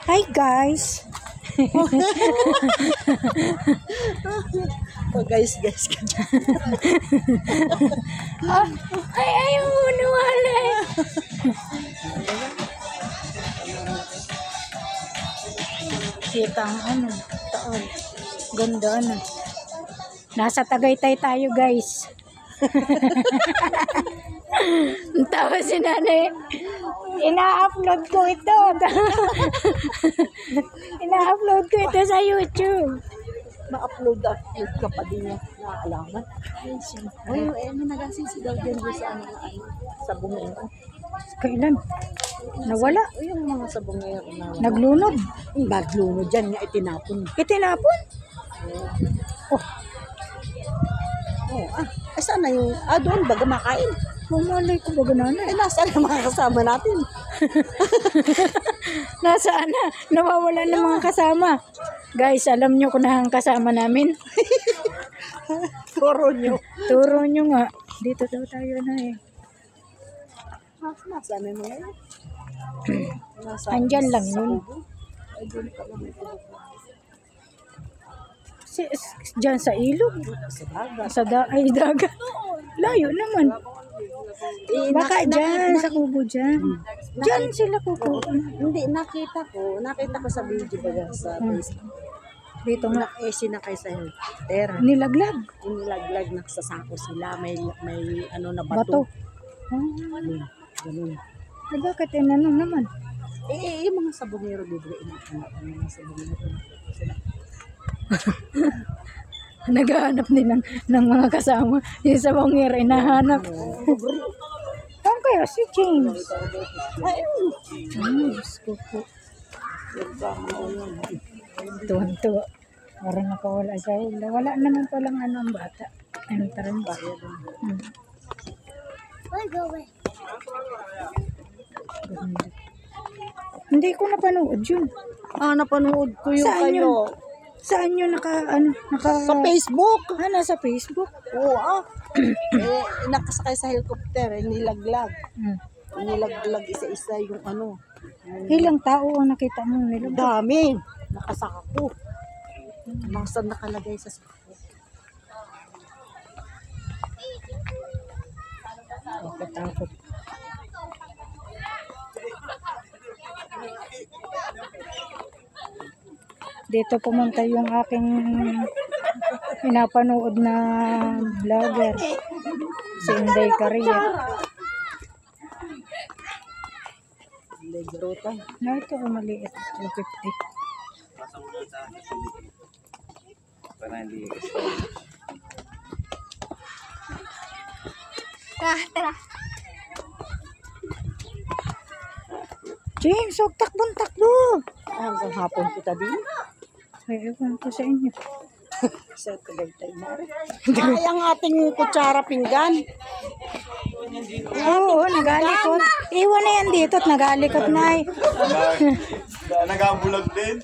Hi guys. Oh guys ka dyan. Ay, ayaw mo nawala eh. Kita ang ano, taon. Ganda na. Nasa Tagaytay tayo guys. Tapos si nanay, ina-upload ko ito. Ina-upload ko ito sa YouTube. Ma-upload ka pa din yung naalaman. Uy, ano nagasisigaw din doon sa sa bungero. Kailan? Nawala? Uy, yung mga sa bungero na. Naglunod? Naglunod dyan nga itinapon. Itinapon? Oh. Oh, ay sana yung, doon baga makain. Mamalay ko ba ganana? Ay, nasaan ang mga kasama natin? Nasaan na? Nawawala ng mga kasama. Guys, alam nyo kung na ang kasama namin? Turo nyo. Turo nyo nga. Dito daw tayo na eh. Nasaan na mga yun? Andyan lang yun. Ay, doon ka lang. Diyan sa ilog. Sa dagat. Ay, dagat. Layo naman. Baka dyan, sa kubo dyan. Dyan sila kubo. Hindi, nakita ko sa video ba sa Facebook. Dito nga. Sinakay sa helicopter. Nilaglag. Inilaglag, nagsasako sila. May ano na bato. Ganun. Ay, bakit ano naman? Yung mga sabongero dito, mga sabongero. Naghahanap din ng mga kasama. Yung sa bongero, inahanap. Saan kaya si James? Diyos ko po. Tuwan-tuwa. Parang nakawala sa hula. Wala naman palang ano ang bata. Entrance. Hindi ko napanood yun. Napanood ko yung Saan kayo. Saan yun naka... Sa Facebook. Nasa Facebook? Oo, nakasakay sa helicopter, nilaglag. Nilaglag isa-isa yung ano. Ilang tao ang nakita mo nila? Dami. Nakasako. Saan nakalagay sa sako. Katakot. Dito pumunta yung aking pinapanood na vlogger, si Inday Career. Legrota. Na ito ang maliit, 250. Para hindi Tara. James, huwag takbon-takbo. Hanggang hapon kita din. Ay, ewan ko sa inyo. Sa Tagaytay na rin. Ay, ang ating kutsara pinggan. Oo, nagalikot. Iwan na yan dito at nagalikot na eh. nagabulag din.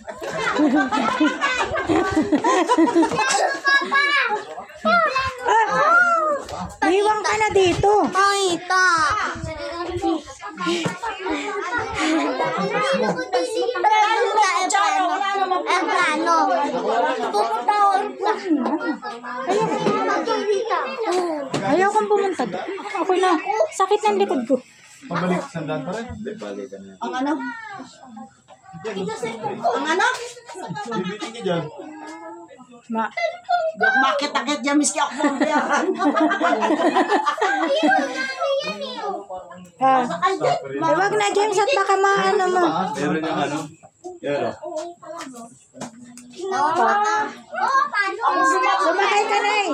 Iwan ka na dito. Makita. Plano. Pupunta Ayaw kong pumunta doon. Ako na. Sakit ng likod ko. Pabalik sa sandaan pa rin. Hindi, balikan na. Ang ano? Ang ano? Bibitin ka dyan. Makit-akit dyan, miski ako mong bayaran. Huwag na James at baka maano mo. Meron yung ano? Yan o. Sumakay ka na eh.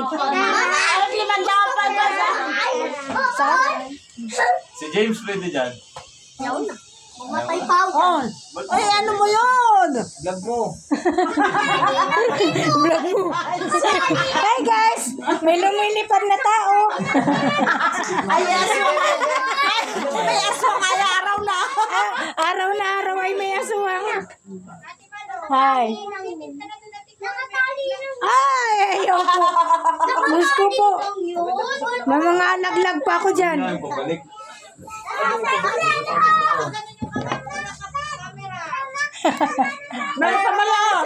Si James pwede dyan. Matay pa ako. Ay, ano mo yun? Vlog mo. Vlog mo. Hi guys! May lumilipad na tao. Ay, aswang. May aswang ay araw na. Araw na araw ay may aswang. Hi. Nakatali na. Ay, ayoko. Gusto po. May mga naglag pa ako dyan. Pabalik. Meron pa mala.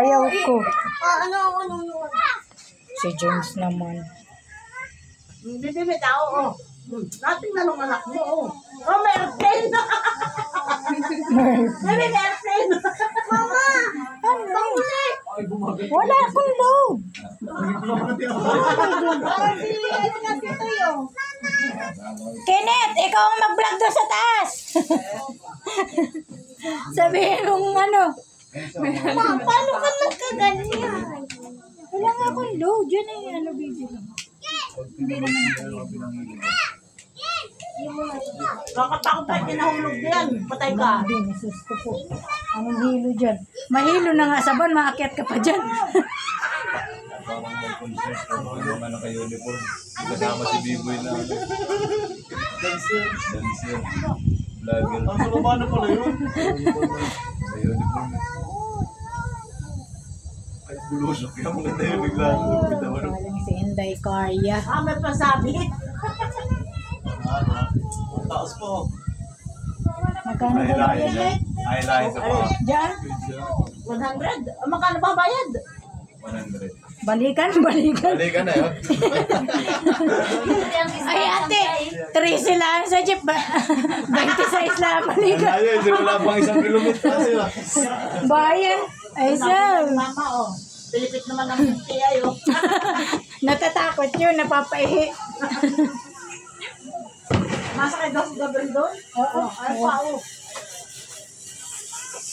Ayaw ko. Ano. Si James naman. Hindi tao, oh. Nating na nung anak mo, oh. Oh, may airplane. May airplane. Mama! Wala akong load. Kenneth, ikaw ang mag-vlog doon sa taas. Sabihin mong ano. Ma, paano ka nagkaganyan? Wala nga akong load. Yun ay ano video. Kakatakot tayo kinahulog yan. Patay ka. Hindi, nasusto po. Anong hilo dyan? Mahilo na nga sa ban, maakyat ka pa dyan. Parang may concert ko yung ano kay uniform. Kasama si Biboy na ano. Dancer. Vlogger. Ang sarap na pala yun. May uniform. Ay, bulusok yan. Maganda yung bigla. Walang si Inday Karya. May pasabi. Ang taas po. Magkano ba Highlight. bayad? Highlight sa pa. Diyan? 100. Magkano ba bayad? 100. Balikan. Balik ka na yun. Ay ate, 13 lang sa jeep. 26 lang balikan. Ayun, hindi wala pang 1 kilometer sila. Bayan. Ay sir. Mama, oh. Pilipit naman ng 50 ayo. Natatakot yun, napapaihi. Masa kay Dos Gabriel doon? Oo. Ay, pao.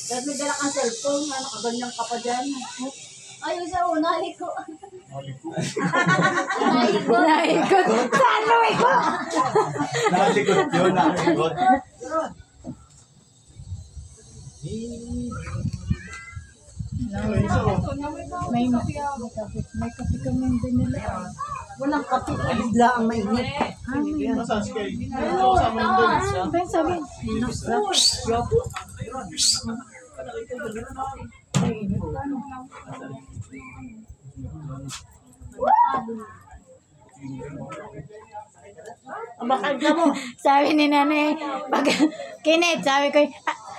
Dahil may dala kang cellphone, nakaganyan ka pa dyan. Ayaw sa una, liko. Naikot. Saan mo iko? Nakalikot yun, nakalikot. May kape kami din nila. Walang kape, bigla ang mainit. Nasaan si Kay? Kasama yung doon. Ben, sabi. Ang makagya mo. Sabi ni nanay, pag Kenneth, sabi ko,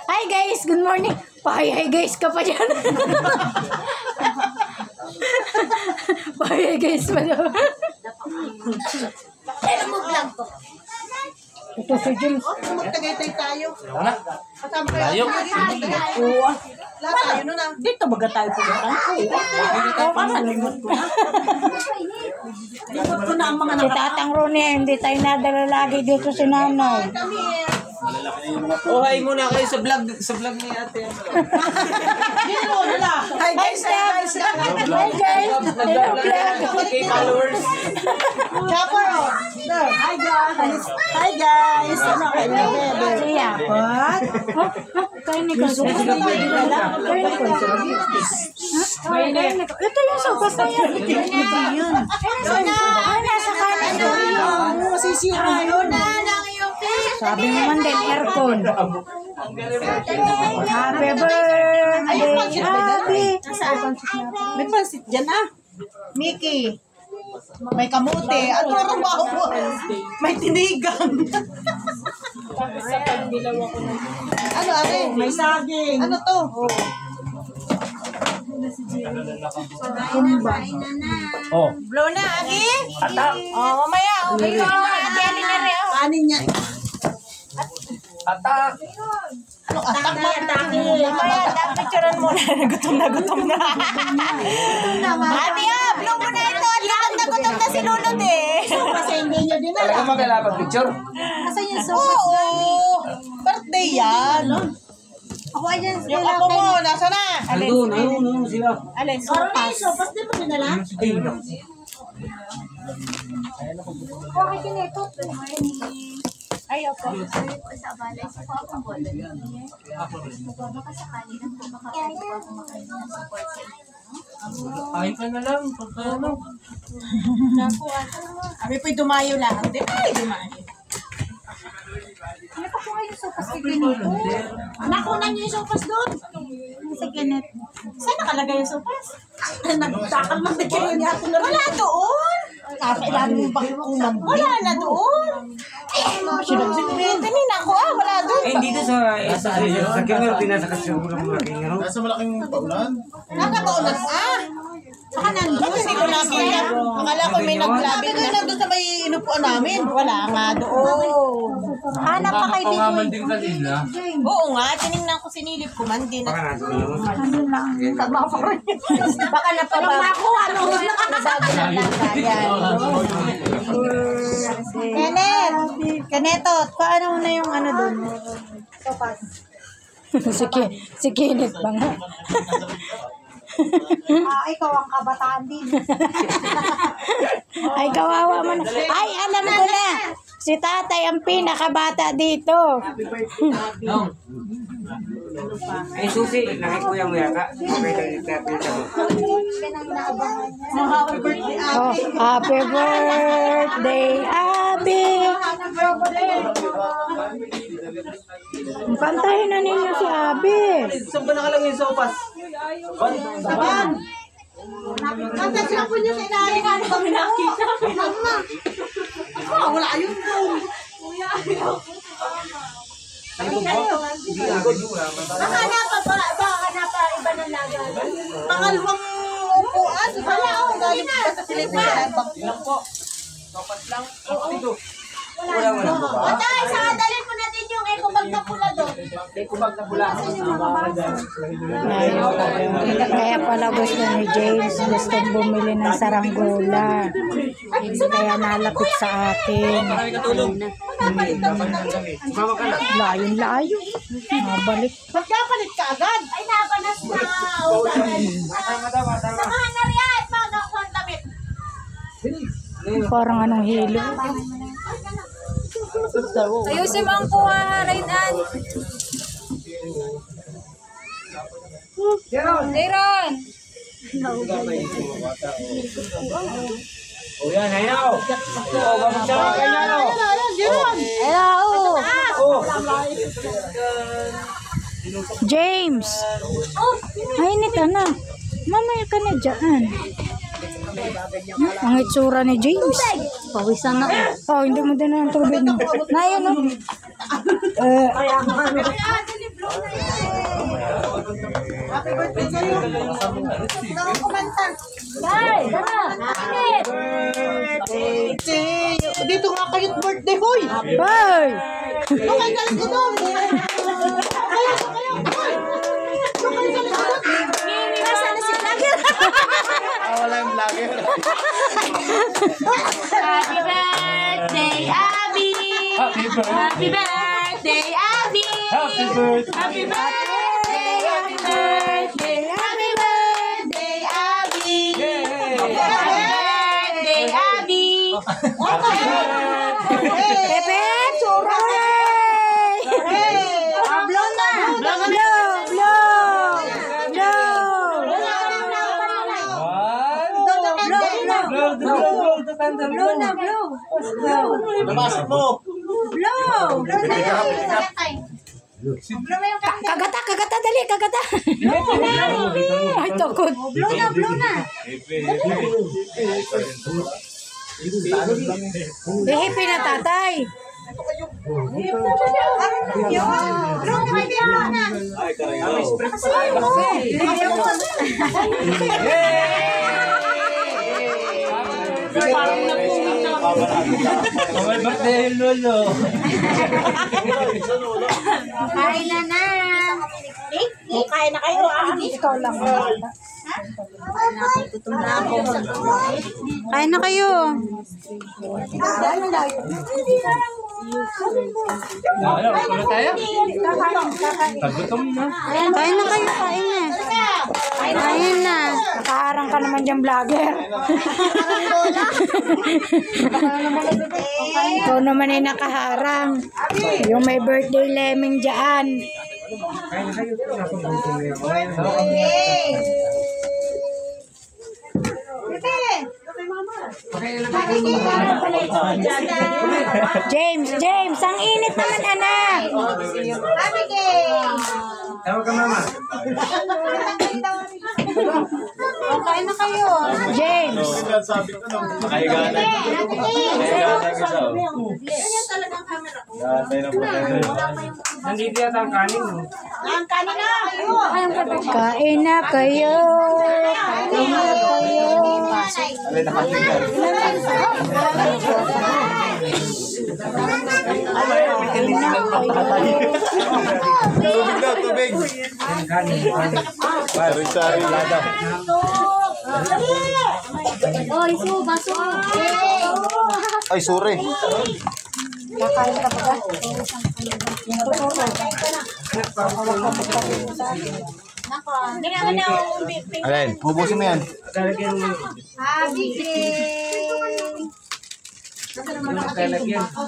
hi guys, good morning. Hi guys ka pa dyan. Hi guys pa daw. Pero mo vlog to. Ito si James. Magtagaytay tayo. Wala. Kasama kayo. Oo. Lahat tayo nun ah. Dito baga tayo pumunta. Oo. Paano limot ko na? Limot ko na ang mga Si Tatang Ronnie, hindi tayo nadala lagi dito si nanay. Oh, hi muna kayo sa vlog ni ate. Dito nila. Hi guys! Hi guys! Hello vlog! Okay, followers. Chopper oh. Hi guys. Hi guys. Ano kayo? Siya po. Kain ni Consul. Kain ni Consul. Ito yung sopas na yan. Nasa kanan doon. Masisira yun. Sabi mo man din, aircon. Happy birthday, Abby. May pansit dyan ah. Mickey. May kamote. Ano ang baho mo? May tinigang. Ano ate? May saging. Ano to? Oh. Blow na, Agi? Ata. Oh, mamaya. Okay ko. Ate, alin na rin. Kanin niya. Atak. Ano, atak ba? Mamaya, picturean mo na. Gutom na. Ate, blow mo na ito. Gutom na si Lulod eh. Kasi hindi niyo din Talaga magkailangan picture? Kasi yung sopas oo. Birthday yan. Ako ayan. Yung ako mo, nasa na? Nandun sila. Alin, sopas. Sopas din mo dinala? Ayun. Okay, kinito. Ayaw ko. Sa balay, sa akong bola. Baka sakali lang po makakain po ako makain ng support sa inyo. Kain ka na lang. Pagka ano. Kami po'y dumayo lang. Hindi pa dumayo. Ano pa po kayo sopas kay Kinito? Nakunan niyo yung sopas doon. Sa Kenneth. Saan nakalagay yung sopas? Nagtakal man na kayo niya. Wala doon. nasa ilalim yung bakikunan. Wala na doon. Sinagsitin ako wala doon. Eh, dito sa Kingaro, pinasakit siya ng mga Kingaro. Nasa malaking paulan. Nakakaulan Saka nandun. Kasi ko nakita. Akala ko may naglabit na. Nandun sa may inupuan namin. Wala nga doon. Hanap pa kayo Pangaman dito. din kanina. Oo nga, tinignan ko sinilip ko man din. Baka natin yun. Baka napababa ko. Ano? Nasabi ng langayan. Kenetot, paano mo na yung ano doon? si Kenneth ba nga? Ikaw ang kabataan din. Ay, kawawa man. Ay, alam ko na. Si tatay ang pinakabata dito. Ay, susi. Nakikuya mo yata. Okay, dito. Oh, happy birthday, Abby. Pantayin na ninyo si Abby. Saan ba nakalagay yung sopas? Kasi sila po niyo sa ilalim. Ano ba nakita? Wala yun doon. Baka napa iba ng laga. Pangalawang upuan. Wala ako. Galing ka sa silipin. Sopas lang. Wala. Patay, saka dalhin mo natin yung eco-bag na pula doon. Kubag na pula. Kaya pala gusto ni James, gustong bumili ng saranggola. Kaya nalapit sa atin. Marami katulong. Sumama ka na. Layo. Nabalik. Magkapalit ka agad. Ay, napanas na. Samahan na riyan. Pag ako ang damit. Parang anong hilo. Ayusin mo ang kuha, Rainan. Aaron! O yan, ayaw. O, babagsak ka yan, o. Hello! O. James! Ay, nita na. Mamaya ka na dyan. Ang itsura ni James. Pawisan na. Oh, hindi mo din ang tubig mo. Na, yan o. Happy birthday sa'yo. Saka kumanta. Guys, tara! Init! Birthday to you. Dito nga kayo't birthday, hoy. Hoy! Okay, galing ko doon. Kayo. Hoy. Okay, galing ko doon. Nasaan na si Vlogger? Wala yung vlogger. Happy birthday, Abby! Happy birthday. Happy birthday, Abby! Happy birthday. Happy birthday! Happy birthday! Happy birthday, Abby! Happy birthday, Abby! Pepe! Tsura! Blow na. Blow! Blow! Labas mo. Kagata, dali, kagata. Ay, takot. Blow na. Ihipi na tatay. Ay, karayaw. Happy birthday, Lolo. Kain na! Kain na kayo. Ikaw lang. Kain na kayo. Ano tayo? Tagutom na. Kain na kayo. Kain na. Nakaharang ka naman dyan, vlogger. Ikaw naman ay nakaharang. Yung may birthday lemming dyan. James, ang init naman, anak. Tawag ka, mama. kain na kayo. James. Nakahiga na. Nakahiga na yung isa. Ganyan talagang camera ko. Gantay na po tayo. Nandito yata ang kanin. No? Ang kanin na kayo. Kain na kayo. Kain na kayo. Alay, nakahiga. Tubig daw, tubig. Sari-sari lada. Oy, so, baso. Ay, sorry. Kakain ka pa ba? Nako, hindi nga na Alin, hubusin mo yan. Kalagyan.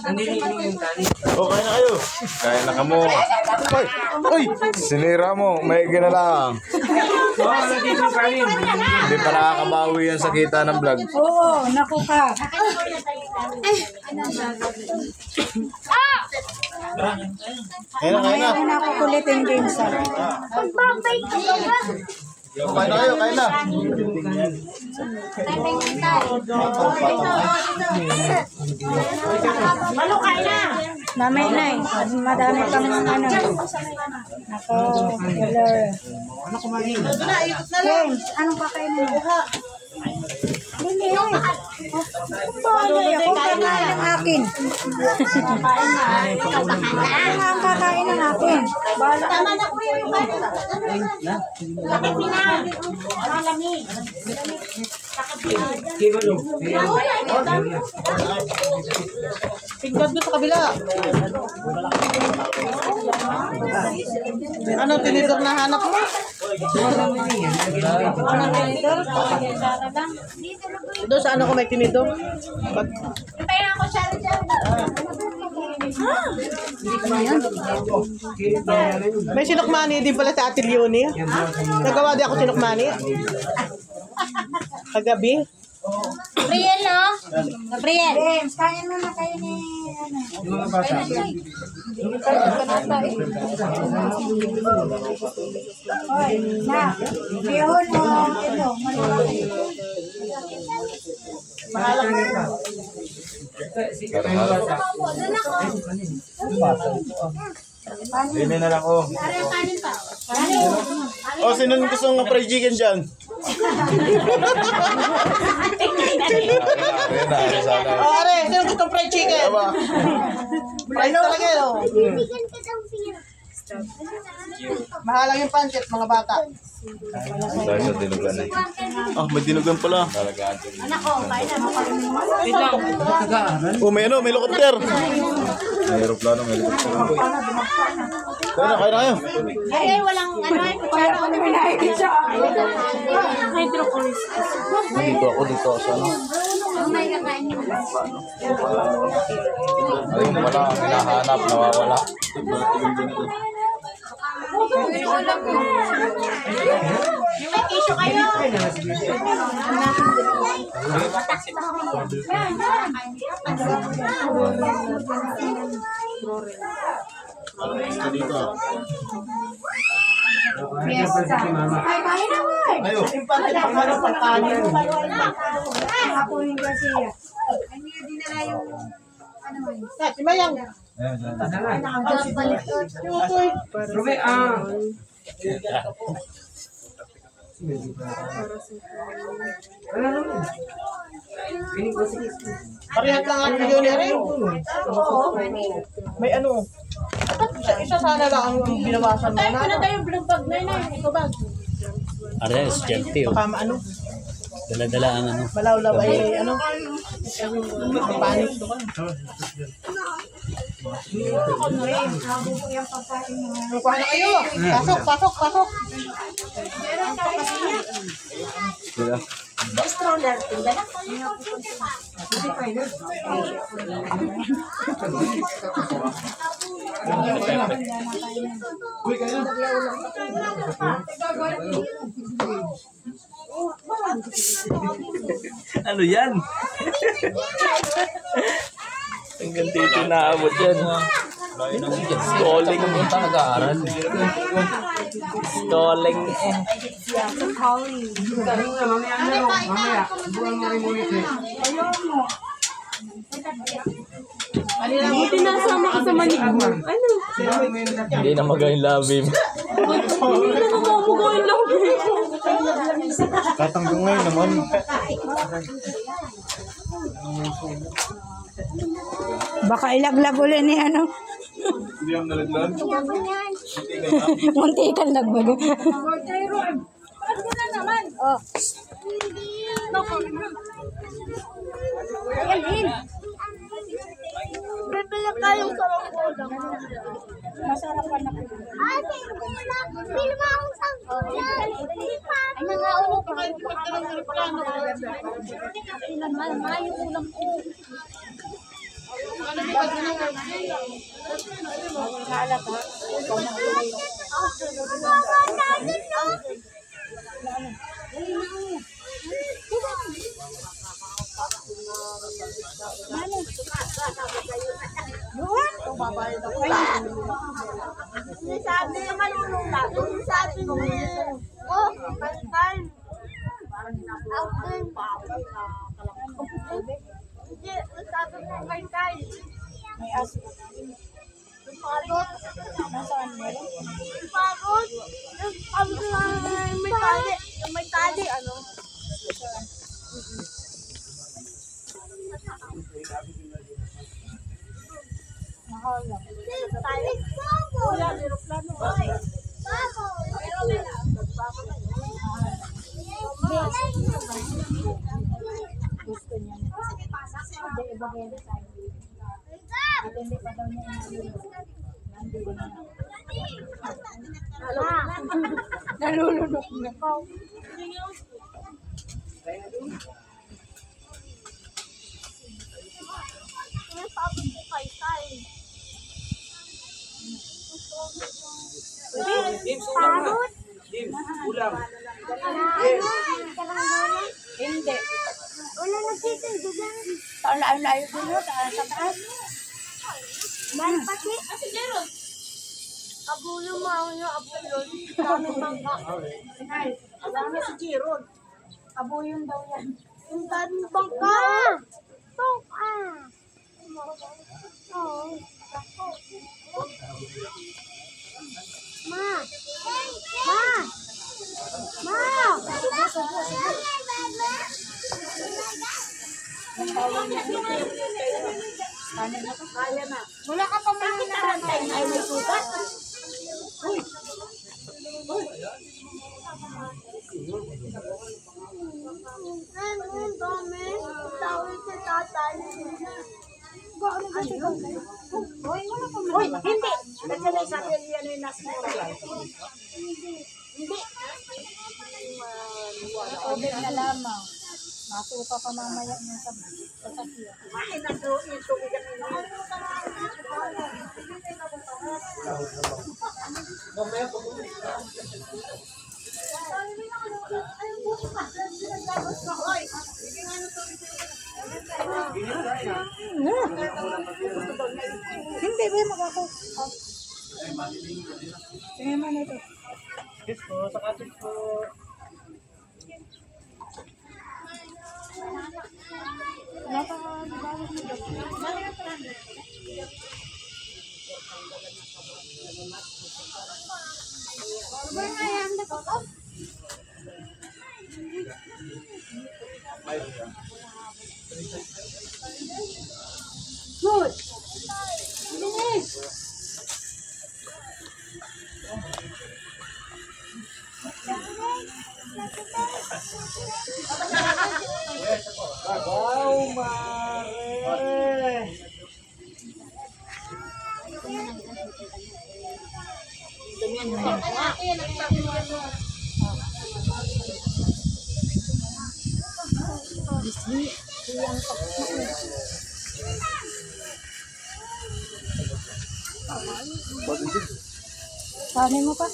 Nandito yung kanin. O, kain na kayo. Kain na ka mo. Uy, uy, sinira mo. May ginalang. Oo, nandito yung kanin. Hindi pa nakakabawi yan sa kita ng vlog. Oo, naku ka. Kain na, kain na. Ay, nakukulitin James. Kain na kayo, kain na. Malo kain na. Mamay na eh. Madami pang ano. Ako, color. James, anong kakainin mo? Hindi eh. Bagay ako kakain ng akin. Ano ang kakain ng akin? Tama na po yung kanin. Sakit na. Malamig. Kigulo. Pinggan doon sa kabila. Ano tinidor na hanap mo? Doon sa ano ko may tinidor? Kaya ako siya dyan. May sinukmani din pala sa Ate Leonie. Nagawa din ako sinukmani. Kagabi. Gabriel, no? Gabriel. James, kain mo na kayo ni... Yung mga bata. Hoy, na. Bihon mo. Ito, malaki. Dini na lang, oh. Oh, sino yung gusto ng fried chicken dyan? Are, sino gusto fried chicken? Fried talaga yun. Oh. Mahalang yung pancit, mga bata. Dahil sa dinugan na. Ah, may dinugan pala. Talagaan. Wait lang. Nag-aaral. Oh, may ano, may helicopter. May aeroplano, may helicopter. Kaya na kayo. Ay, walang ano ay Kaya ko naman nakikita. Dito ako sa ano. Ayun, wala. Hinahanap, nawawala. may tissue kayo. Dito. Yes. Ay, kain na mo. Ayo. Yung pancit, pang ano, pang kanin. Ako yung Garcia. Hindi dinala yung... Ano mo yun? Si Mayang. Ruby, Ano naman? Piling ko sige. Parehas lang ang video niya rin. May ano. Isa sana lang ang binawasan mo na. Tayo na tayo blue bag na yun. Ito bag. Ano yan, estudyante oh. Baka ano. Dala-dala ang ano. Malawlaw ay ano. Panik. Kuha na kayo. Pasok, pasok, pasok. Sila. Ano yan? Hanggang dito naabot yan. Calling mo pa nag-aaral. Calling eh. Buti nasama ka sa manig mo. Ano? Hindi na magaling labi mo. Hindi na namamugawin lang. Tatanggang ngayon naman. Baka ilaglag ulit ni ano. Hindi ang nalaglan. Muntikan lagbag. Oh. Bibili kayong saranggola. Masarap pa na. Ate, ulam. Bili mo akong saranggola. Ay, nangaulo pa kayo. Ilan man, mga yung ulam ko. Sabi naman ulula. Sabi mo, oh, kalkal. Hindi, sabi mo kalkal. May aso. Parot. Nasaan meron? Parot. Sabi ko may tali. Yung may tali, ano? Mahal lang. Tali. Wala, aeroplano ba? Gusto niya. Hindi, iba gaya sa akin. At hindi pa daw niya nandito na. Nalulunok na. Sabi ko kay Kai. Parot. Ulam. Hindi. Wala nagtitinda dyan. Layo-layo dito sa taas. Man pati. Abulo mo ako yung abulon. Dami bangka. Ano si Jiron? Abuyong daw yan. Yung dami bangka. Bangka. Oh. Ma. Ma. Ma. Wala ka pa man nakantay na ay may sugat. Ang dami. Tawag sa tatay. Uy, hindi. Nandiyan na sa akin yan yung nasa mo. Hindi. Tubig na lamang. Masuka ka mamaya niya sa sasakyan. Mahin na yung tubig ang hindi ba makako? Tingnan mo nito. Ito, saka ito. Good. Finish. Wow, mare! Paano mo pa?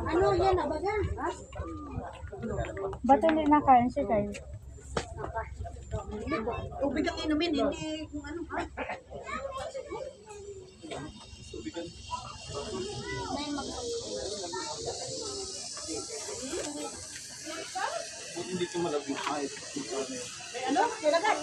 Ano yan, abaga? Ba't hindi nakain si Kyle? Tubig ang inumin, hindi kung ano. Hindi ko malabing kahit. Ano? Nilagay.